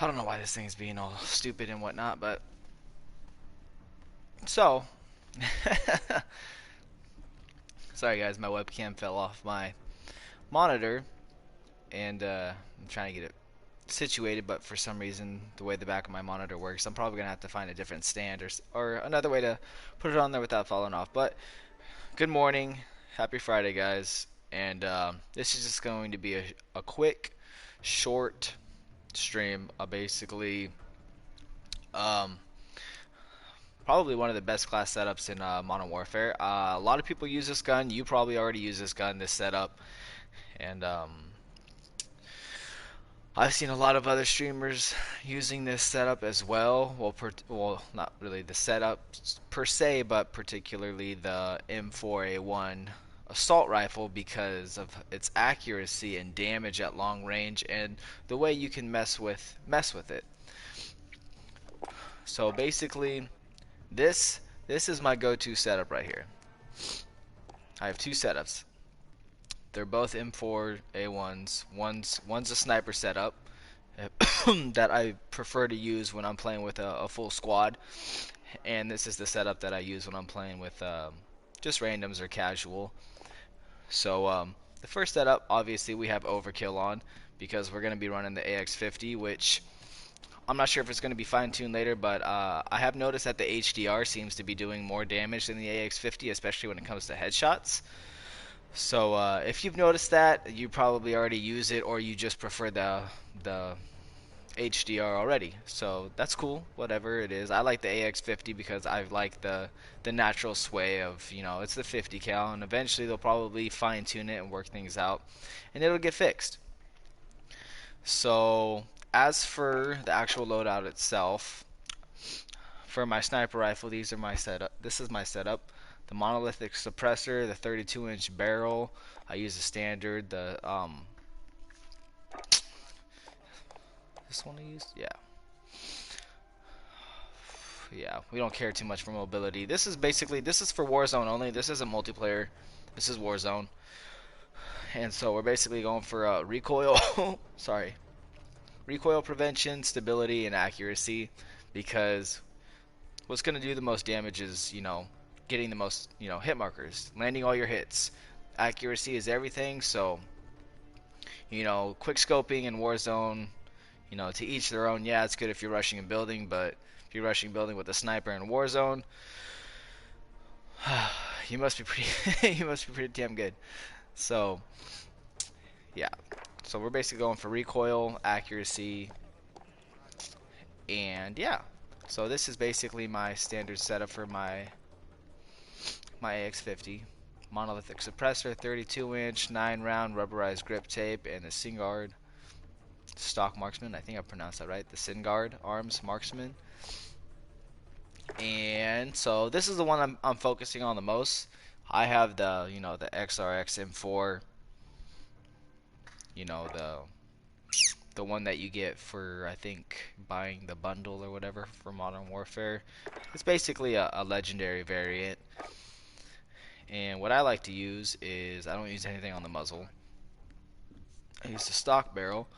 I don't know why this thing's being all stupid and whatnot, but so sorry guys, my webcam fell off my monitor and I'm trying to get it situated, but for some reason the way the back of my monitor works, I'm probably gonna have to find a different stand or another way to put it on there without falling off. But good morning, happy Friday, guys, and this is just going to be a quick, short stream. Basically, um, probably one of the best class setups in Modern Warfare. A lot of people use this gun. You probably already use this gun, this setup, and I've seen a lot of other streamers using this setup as well. Well, not really the setup per se, but particularly the M4A1 assault rifle because of its accuracy and damage at long range, and the way you can mess with it. So basically, this is my go-to setup right here. I have two setups. They're both M4A1s. One's a sniper setup that I prefer to use when I'm playing with a full squad, and this is the setup that I use when I'm playing with just randoms or casual. So the first setup, obviously, we have overkill on because we're going to be running the AX50, which I'm not sure if it's going to be fine-tuned later, but I have noticed that the HDR seems to be doing more damage than the AX50, especially when it comes to headshots. So if you've noticed that, you probably already use it, or you just prefer the HDR already. So that's cool, whatever it is. I like the AX50 because I like the natural sway of, it's the 50 cal, and eventually they'll probably fine-tune it and work things out, and it'll get fixed. So as for the actual loadout itself, for my sniper rifle, these are my setup. This is my setup. The monolithic suppressor, the 32-inch barrel. I use the standard. This one I used. Yeah. We don't care too much for mobility. This is for Warzone only. This isn't multiplayer. This is Warzone. And so we're basically going for recoil. Sorry, recoil prevention, stability, and accuracy, because what's going to do the most damage is, getting the most, hit markers, landing all your hits. Accuracy is everything, so, quick scoping in Warzone, to each their own. Yeah, it's good if you're rushing a building, but if you're rushing a building with a sniper in Warzone, you must be pretty, you must be pretty damn good. So, yeah. So we're basically going for recoil, accuracy, and yeah. So this is basically my standard setup for my AX50. Monolithic suppressor, 32-inch, 9-round rubberized grip tape, and a Singard stock marksman. I think I pronounced that right. The Singard arms marksman. And so this is the one I'm focusing on the most. I have the XRX M4, the one that you get for, I think, buying the bundle or whatever for Modern Warfare. It's basically a legendary variant. And what I like to use is, I don't use anything on the muzzle. I use the stock barrel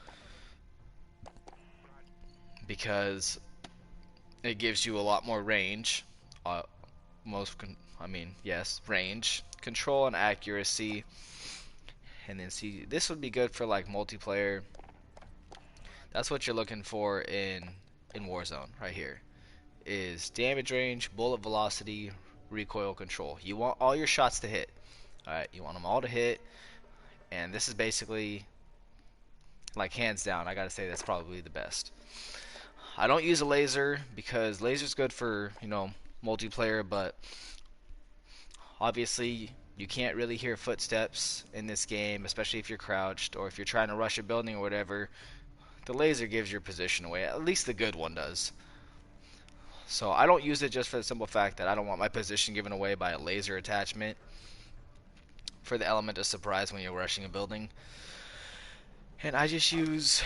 because it gives you a lot more range. Uh, yes, range, control, and accuracy. And then see, this would be good for like multiplayer. That's what you're looking for in Warzone right here. Is damage range, bullet velocity, recoil control. You want all your shots to hit. Alright, you want them all to hit. And this is basically, like, hands down, I gotta say that's probably the best. I don't use a laser because laser's good for, multiplayer, but obviously you can't really hear footsteps in this game, especially if you're crouched or if you're trying to rush a building or whatever. The laser gives your position away. At least the good one does. So I don't use it just for the simple fact that I don't want my position given away by a laser attachment for the element of surprise when you're rushing a building. And I just use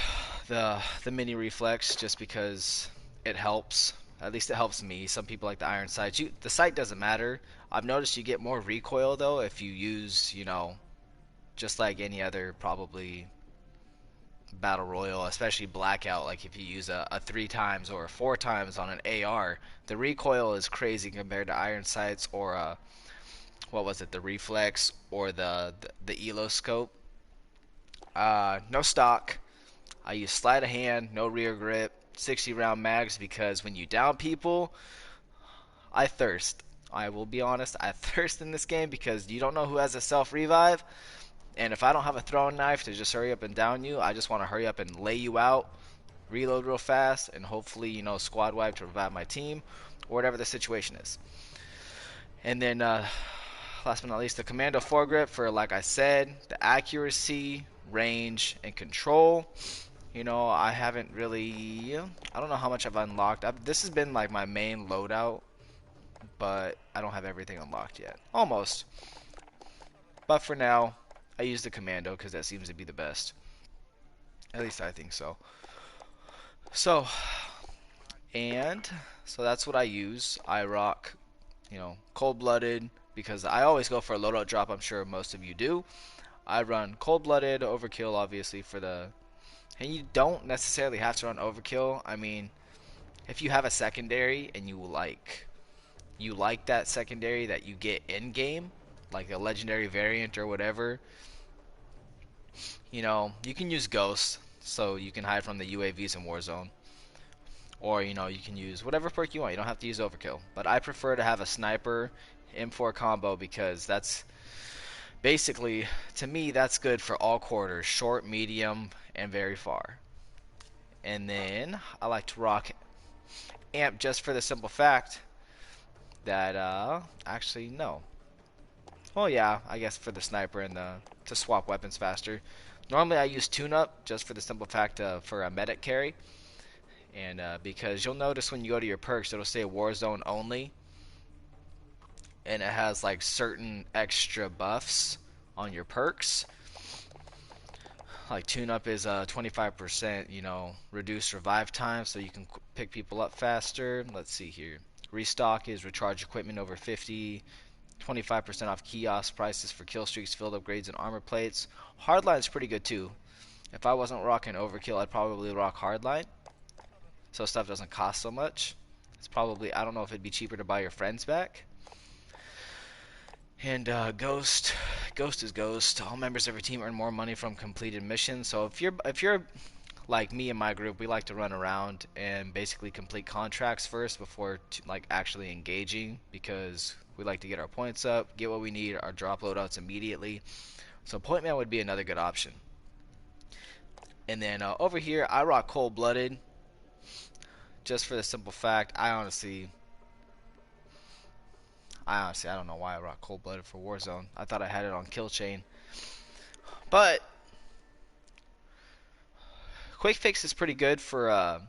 the mini reflex just because it helps. At least it helps me. Some people like the iron sights. The sight doesn't matter. I've noticed you get more recoil though if you use, just like any other probably battle royal, especially blackout. Like if you use a 3 times or 4 times on an AR, the recoil is crazy compared to iron sights or what was it, the reflex or the elo scope. No stock. I use sleight of hand, no rear grip, 60 round mags because when you down people, I thirst. I will be honest, I thirst in this game because you don't know who has a self revive. And if I don't have a throwing knife to just hurry up and down you, I just want to hurry up and lay you out, reload real fast, and hopefully, squad wipe to revive my team, or whatever the situation is. And then, last but not least, the Commando foregrip for, like I said, the accuracy, range, and control. I haven't really, I don't know how much I've unlocked. This has been like my main loadout, but I don't have everything unlocked yet. Almost. But for now, I use the Commando because that seems to be the best. At least I think so. So, and so that's what I use. I rock, cold-blooded because I always go for a loadout drop. I'm sure most of you do. I run cold-blooded, overkill, obviously for the. And you don't necessarily have to run overkill. I mean, if you have a secondary and you like that secondary that you get in game, like a legendary variant or whatever, you can use Ghost so you can hide from the UAVs in Warzone. Or, you can use whatever perk you want. You don't have to use overkill. But I prefer to have a sniper M4 combo because that's basically, to me, that's good for all quarters. Short, medium, and very far. And then I like to rock amp just for the simple fact that, actually, no. Well, yeah, I guess for the sniper and to swap weapons faster. Normally I use tune-up just for the simple fact for a medic carry. And because you'll notice when you go to your perks, it'll say Warzone only. And it has like certain extra buffs on your perks. Like tune-up is 25%, reduced revive time so you can pick people up faster. Let's see here. Restock is recharge equipment over 50. 25% off kiosk prices for kill streaks, field upgrades, and armor plates. Hardline's pretty good too. If I wasn't rocking overkill, I'd probably rock hardline, so stuff doesn't cost so much. It's probably, I don't know if it'd be cheaper to buy your friends back. And Ghost is Ghost. All members of your team earn more money from completed missions. So if you're like me and my group, we like to run around and basically complete contracts first before actually engaging because we like to get our points up, get what we need, our drop loadouts immediately. So Point Man would be another good option. And then over here, I rock cold-blooded just for the simple fact, I honestly, I don't know why I rock cold-blooded for Warzone. I thought I had it on kill chain. But Quick Fix is pretty good for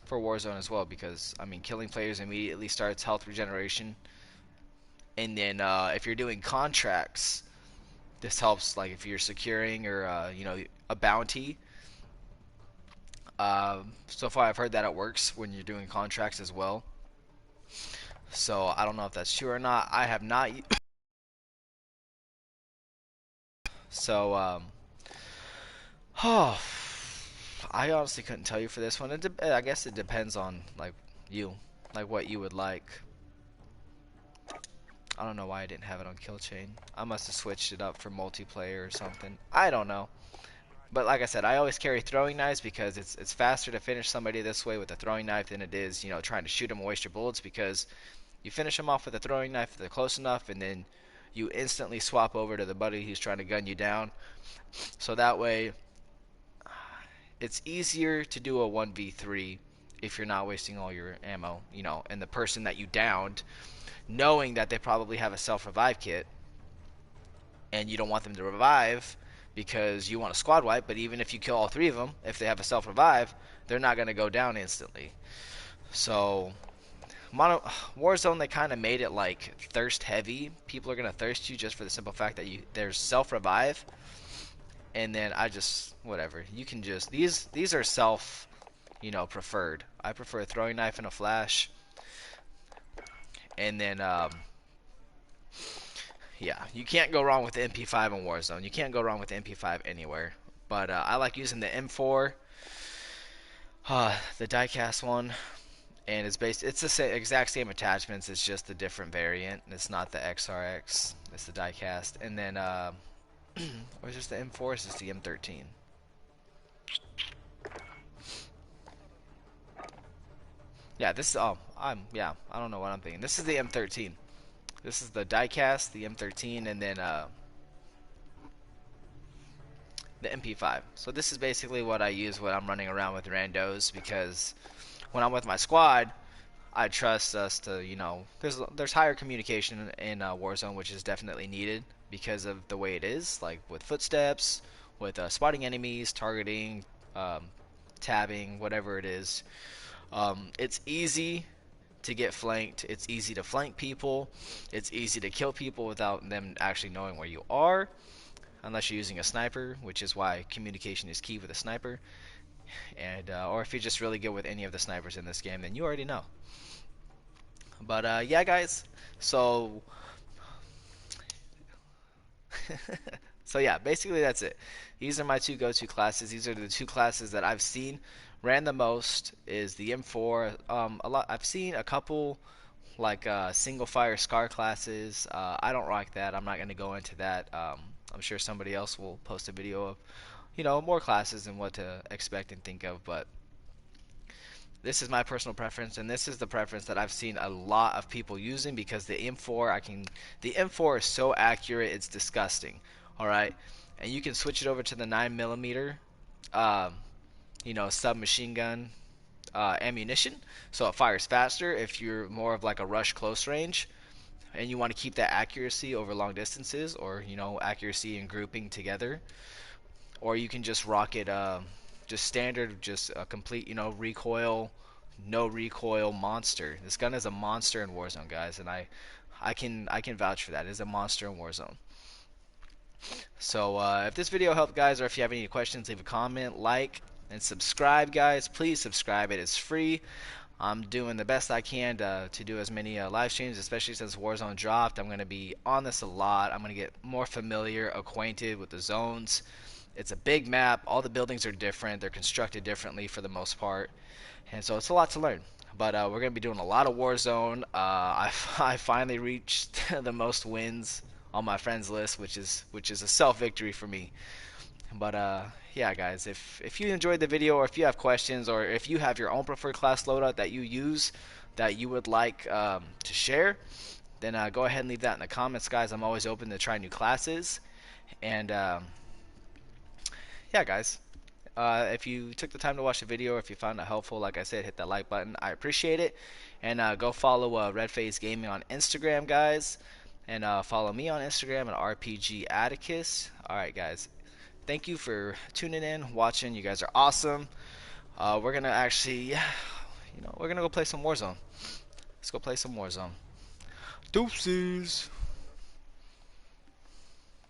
Warzone as well because, I mean, killing players immediately starts health regeneration. And then if you're doing contracts, this helps, like if you're securing or a bounty. So far I've heard that it works when you're doing contracts as well. So I don't know if that's true or not. I have not. So oh, I honestly couldn't tell you for this one. I guess it depends on like what you would like. I don't know why I didn't have it on kill chain. I must have switched it up for multiplayer or something. I don't know. But like I said, I always carry throwing knives because it's faster to finish somebody this way with a throwing knife than it is, trying to shoot them and waste your bullets because you finish them off with a throwing knife if they're close enough and then you instantly swap over to the buddy who's trying to gun you down. So that way it's easier to do a 1v3 if you're not wasting all your ammo, and the person that you downed, knowing that they probably have a self-revive kit and you don't want them to revive because you want a squad wipe, but even if you kill all 3 of them, if they have a self-revive, they're not going to go down instantly. So Warzone, they kind of made it like thirst heavy. People are going to thirst you just for the simple fact that there's self-revive. And then whatever. You can just, these are preferred. I prefer a throwing knife and a flash. And then, yeah, you can't go wrong with the MP5 in Warzone. You can't go wrong with the MP5 anywhere. But I like using the M4, the diecast one, and it's the exact same attachments. It's just a different variant. It's not the XRX. It's the diecast, and then or is this the M4? Is this the M13? Yeah, this is I don't know what I'm thinking. This is the M13. This is the diecast, the M13, and then the MP5. So this is basically what I use when I'm running around with randos, because when I'm with my squad, I trust us to, there's higher communication in Warzone, which is definitely needed because of the way it is, like with footsteps, with spotting enemies, targeting, um, tabbing, whatever it is. It's easy to get flanked. It's easy to flank people. It's easy to kill people without them actually knowing where you are, unless you're using a sniper, which is why communication is key with a sniper. And or if you're just really good with any of the snipers in this game, then you already know. But yeah, guys. So so yeah, basically that's it. These are my two go-to classes. These are the two classes that I've seen ran the most. Is the M4. A lot. I've seen a couple like single fire SCAR classes. I don't like that. I'm not going to go into that. I'm sure somebody else will post a video of more classes and what to expect and think of, but this is my personal preference, and this is the preference that I've seen a lot of people using, because the M4 is so accurate, it's disgusting. All right, and you can switch it over to the 9mm, um, submachine gun ammunition, so it fires faster if you're more of like a rush close range, and you want to keep that accuracy over long distances, or accuracy and grouping together. Or you can just rock it just standard, just a complete recoil, no recoil monster. This gun is a monster in Warzone, guys, and I can vouch for that. It is a monster in Warzone. So if this video helped, guys, or if you have any questions, leave a comment, like, and subscribe, guys. Please subscribe. It is free. I'm doing the best I can to do as many live streams, especially since Warzone dropped. I'm going to be on this a lot. I'm going to get more familiar, acquainted with the zones. It's a big map. All the buildings are different. They're constructed differently for the most part. And so it's a lot to learn. But we're going to be doing a lot of Warzone. I finally reached the most wins on my friends list, which is a self victory for me. But yeah, guys, if you enjoyed the video, or if you have questions, or if you have your own preferred class loadout that you use that you would like to share, then go ahead and leave that in the comments, guys. I'm always open to try new classes. And yeah, guys, if you took the time to watch the video, or if you found it helpful, like I said, hit that like button. I appreciate it. And go follow RedPhaseGaming on Instagram, guys. And follow me on Instagram at RPG-Adicous. Alright, guys. Thank you for tuning in, watching. You guys are awesome. We're going to actually, we're going to go play some Warzone. Let's go play some Warzone. Deuces.